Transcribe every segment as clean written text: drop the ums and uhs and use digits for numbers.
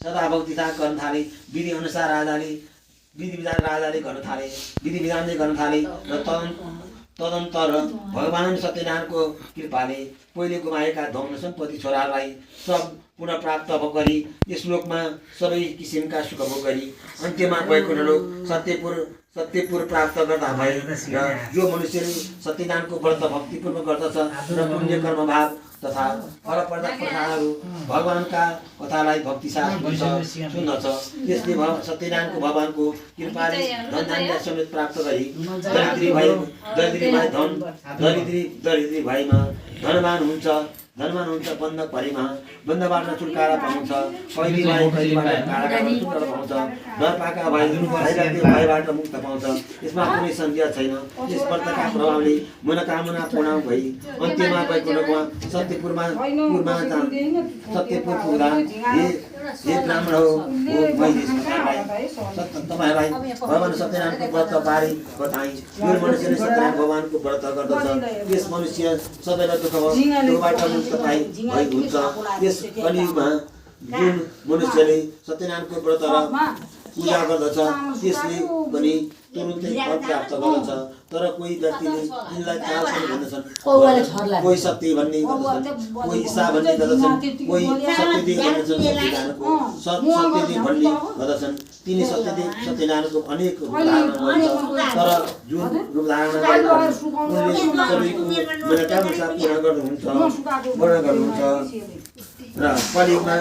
सदा भक्ति गर्न थाले। विधि अनुसार राजाले विधि विधान गर्न थाले, विधि विधानले गर्न थाले र तदन्तर भगवान सत्यनारायणको कृपाले पहिले गुमाएका धन सम्पत्ति छोरालाई सब पुनः प्राप्त गरी यस लोकमा सबै किसिमका सुख भोग गरी अन्त्यमा भएको लोक सत्यपुर प्राप्त गर्दा भए र जो मनुष्यले सत्यनारायणको व्रत भक्तिपूर्वक गर्दछ र पुण्य कर्म भाव तथा फलप्रद कथाहरू भगवानका कथालाई भक्तिसाथ सुन्दछ त्यसले सत्यनारायणको भगवानको कृपाले धन धान्य समेत प्राप्त गरी दरिद्री भएमा धनवान हुन्छ बन्धक भएमा बन्धबाट छुटकारा पाउँछ कैदीबाट कारागारबाट छुटकारा पाउँछ डर पाएका भयबाट मुक्त पाउँछ। यसमा कुनै सन्देह छैन। यस व्रतका प्रभावले मनोकामना पूर्ण भई अन्त्यमा वैकुण्ठमा सत्यपुरमा सत्यपुर पुग्दा हे ब्राह्मण हो तपाईहरुलाई भगवान सत्यनारायणको व्रत बारे बताएँ। यो मनुष्यले सत्यनारायण भगवानको व्रत गर्दछ यस मनुष्य सदैव दुःखबाट मुक्त भई हुन्छ। यस कलियुगमा जुन मनुष्यले सत्यनारायणको व्रत र पूजा गर्दछ त्यसले पनि तुरुन्तै फल प्राप्त गर्दछ। तर कोही व्यक्तिले यिनलाई काल पनि भन्दछन्, कोही सत्य भन्ने गर्दछन्, कोही ईशा भन्ने गर्दछन्, कोही सत्यदेव भन्दछन्, सत्यदेव भन्ने गर्दछन्। तिनी सत्यनारायणको अनेक रूप धारण गर्छ। तर जुन रूप धारण उनले सबैको मनोकामना पूर्ण गर्नुहुन्छ र कलियुगमा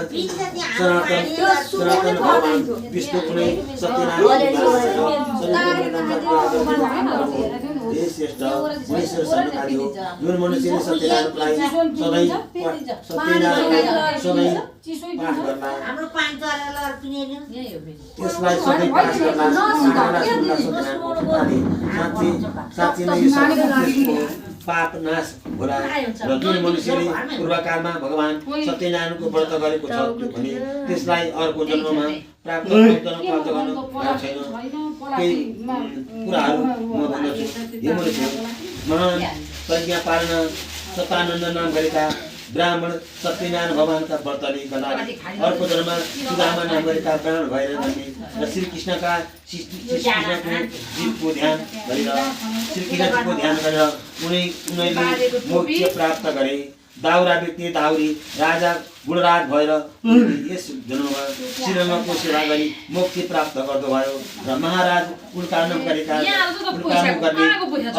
सनातन भगवान विष्णु कुनै सत्यनारायण श्रेष्ठ महेश्वर सर्वकारी हो। जुन मनुष्यले सत्यनारायणलाई सधैँ पाठ गर्ला त्यसलाई सधैँ पाठ गर्ला साँच्चै नै यो पाप नाश होला। र जुन मनुष्यले पूर्वकालमा भगवान सत्यनारायणको व्रत गरेको छ भने त्यसलाई अर्को जन्ममा प्राप्त गर्नु छैन। केही कुराहरू म भन्दछु। यो मनुष्य महान प्रज्ञा पालना सतानन्द नाम गरेका ब्राह्मण सत्यनारायण भगवानका व्रतले गर्दा अर्को जन्ममा सुदामा नाम गरेका ब्राह्मण भएर जन्मे र श्रीकृष्णको जीवको ध्यान गरेर उनीहरूले मोक्ष प्राप्त गरे। दाउरा व्यक्ति दाउरी राजा गुणराज भएर यस जन्ममा श्रीरङ्गको सेवा गरी मोक्ष प्राप्त गर्नुभयो र महाराज उल्कार्न गरेका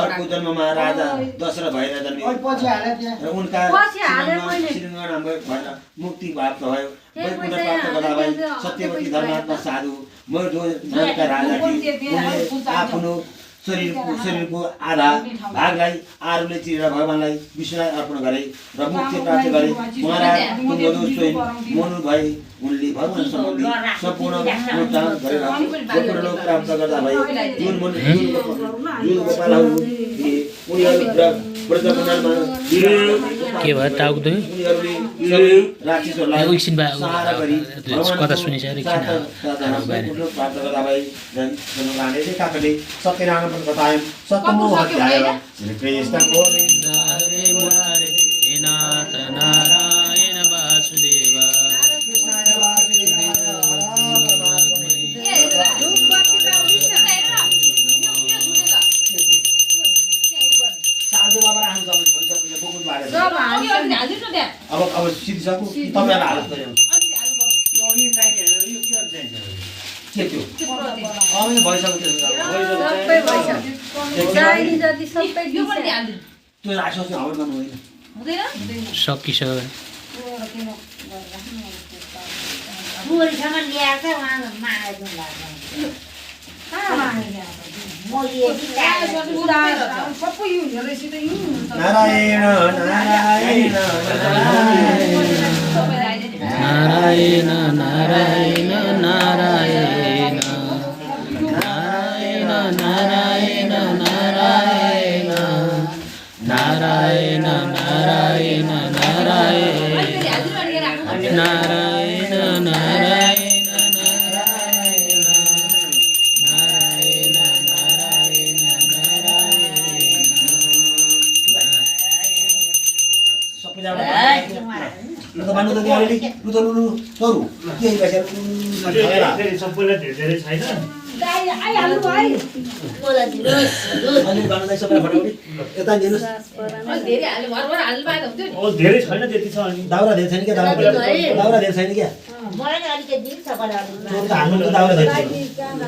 अर्को जन्ममा राजा दशरथ भएर जन्मे र उनका श्रीरङ्ग नाम भएर मुक्ति प्राप्त भयो। वैकुण्ठ प्राप्त गर्दा भई सत्यवती धर्मात्मा साधु मयूरध्वज राजा उनले आफ्नो शरीरको आधा भागलाई आरुले चिरेर भगवानलाई विष्णुलाई अर्पण गरे र मुक्ति प्राप्त गरे। महाराज स्वयं मनु भए उनले भगवान सम्बन्धी सम्पूर्ण अनुष्ठान गरेर वैकुण्ठ प्राप्त गर्दा भए। जुन गोपालहरू के भयो टाउक्दो कता सुनिन्छ सत्यनारायण बताए सतमोह अध्याय श्री कृष्ण गोविंद हरे मुरारे हे नाथ नारायण वासुदेव अब सिधिसक्यो तपाईहरुलाई हालत गर्यो के त्यो अमे भइसक्यो त्यो राख्छौ त्यो हाउल गर्नु होइन सकिसक्यो नारायण नारायण नारायण नारायण नारायण नारायण नारायण नारायण नारायण नारायण नारायण नारायण नारायण केही बसेर धेरै सबैलाई धेरै छैन अनि गर्नलाई सबै फटाफट यता लिनुहोस् धेरै छैन त्यति छ अनि दाउरा धेरै छैन क्या दाउरा धेरै छैन क्या चोर त हाल्नु त दाउरा धेरै छैन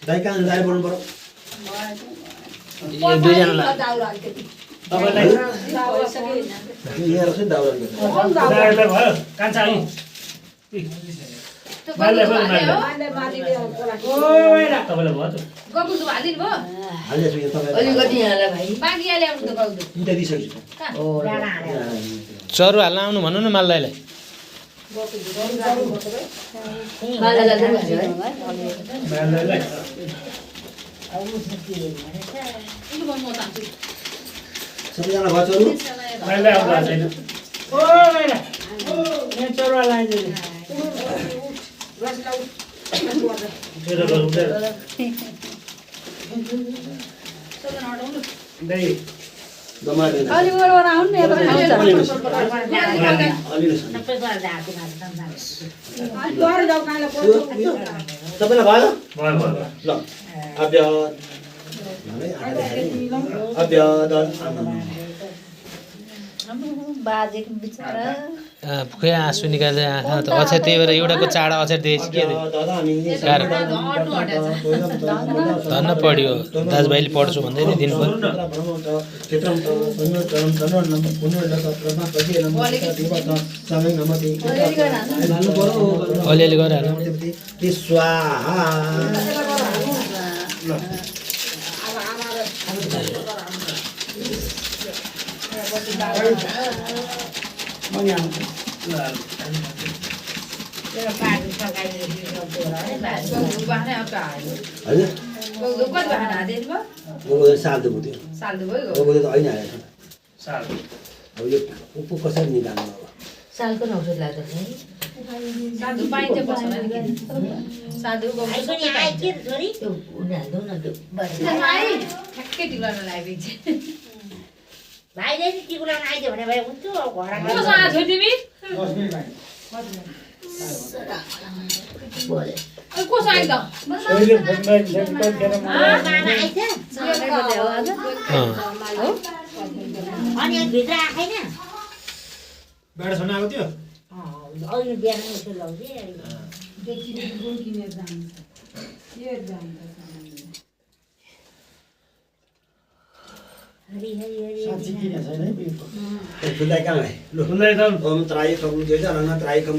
दाइ कहाँ दाइ बोल्नु पर्यो एक दुईजनालाई तपाईँलाई यहाँ रक्छु नि दाउरा दाइलाई भयो कान्छा है तपाईँलाई भयो हालिहाल्छु यहाँ तपाईँलाई इन्टा दिइसकेछु चरु हाल्न आउनु भन्नु न मालदाईलाई सबैजना भयो चोरु माइलाई आउँदा छैन सबैलाई भयो भयो ल अभ्याद बाजेको बिचरा खोइ आँसु निकाल्दै आँखा त अक्षर त्यही भएर एउटाको चाडा अक्षर दिएछ के धन्न पढ्यो दाजुभाइले पढ्छु भन्दै नि दिनु पऱ्यो अलिअलि गरिहाल्नु स्वाहा साल्दो भयो त्यो होइन अब यो उप कसरी निकाल्नु अब सालको औषध लाग्दा भाइले टिको लगाउन आइदियो भने भाइ हुन्थ्यो अनि भित्र आएन बाटो छन आएको थियो अहिले बिहान उसो लाउँथे फुल्दै कहाँ भाइ लु फुल्दै त ओम त्रायकम जेजलङ त्रायकम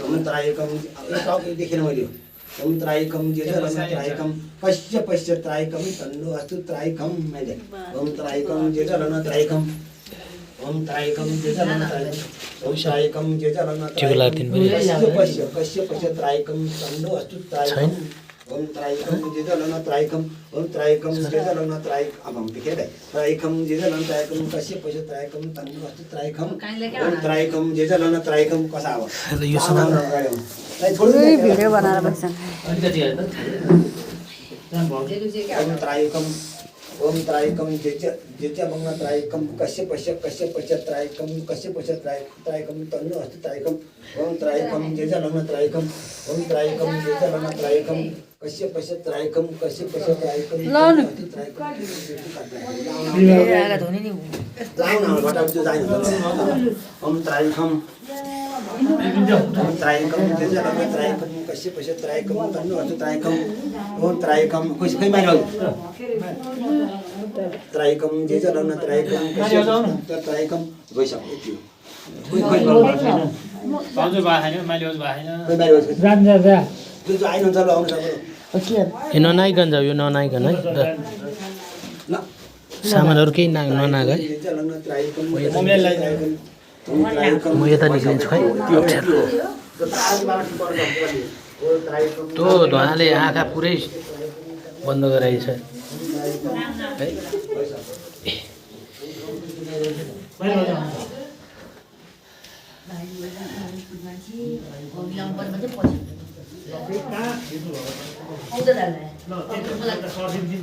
ओम त्रायकम देखेन मैले ओम त्रायकम जेजलङ त्रायकम पश्य पश्य त्रायकम तन्नो अस्तु त्रायकम मैले ओम त्रायकम जेजलङ त्रायकम ओम त्रायकम जेजलङ त्रायकम ओम त्रायकम जेजलङ त्रायकम पश्य पश्य पश्य त्रायकम तन्नो अस्तु त्रायकम ओम त्रायकम जेजलङ त्रायकम ओम त्रायकम जेजलङ त्रायकम अब हम देखे दे त्रायकम जेजलङ त्रायकम कस्य पश्य त्रायकम तन्नो अस्तु त्रायकम ओम त्रायकम जेजलङ त्रायकम कसा अब यो समान भिडियो बनाएर बस्छन् ओम त्रायकम जेजलङ त्रायकम कस्य पश्य त्रायकम कस्य पश्य त्रायकम तन्नो अस्तु त्रायकम ओम त्रायकम जेजलङ त्रायकम ओम त्रायकम जेजलङ त्रायकम कस्य पश्य त्रायकम त्रायकम ओम त्रायकम जेजलङ त्रायकम कस्य पश्य त्रायकम तन्नो अस्तु त्रायकम ओम त्रायकम खै माइल त्रायकम जेजलङ त्रायकम कस्य त्रायकम गइसक्यो यति हो पाउँछु बाहेन मैले ओज बाहेन खै माइल जो आइन हुन्छ ल आउनु सक्नु यो ननाइकन जाऊ यो ननाइकन है ल सामानहरू केही ननाग है जेजलङ त्रायकम म यता निस्किन्छु है त्यो धुवाले आँखा पुरै बन्द गराइछ है ल सर्दिन्छ नि त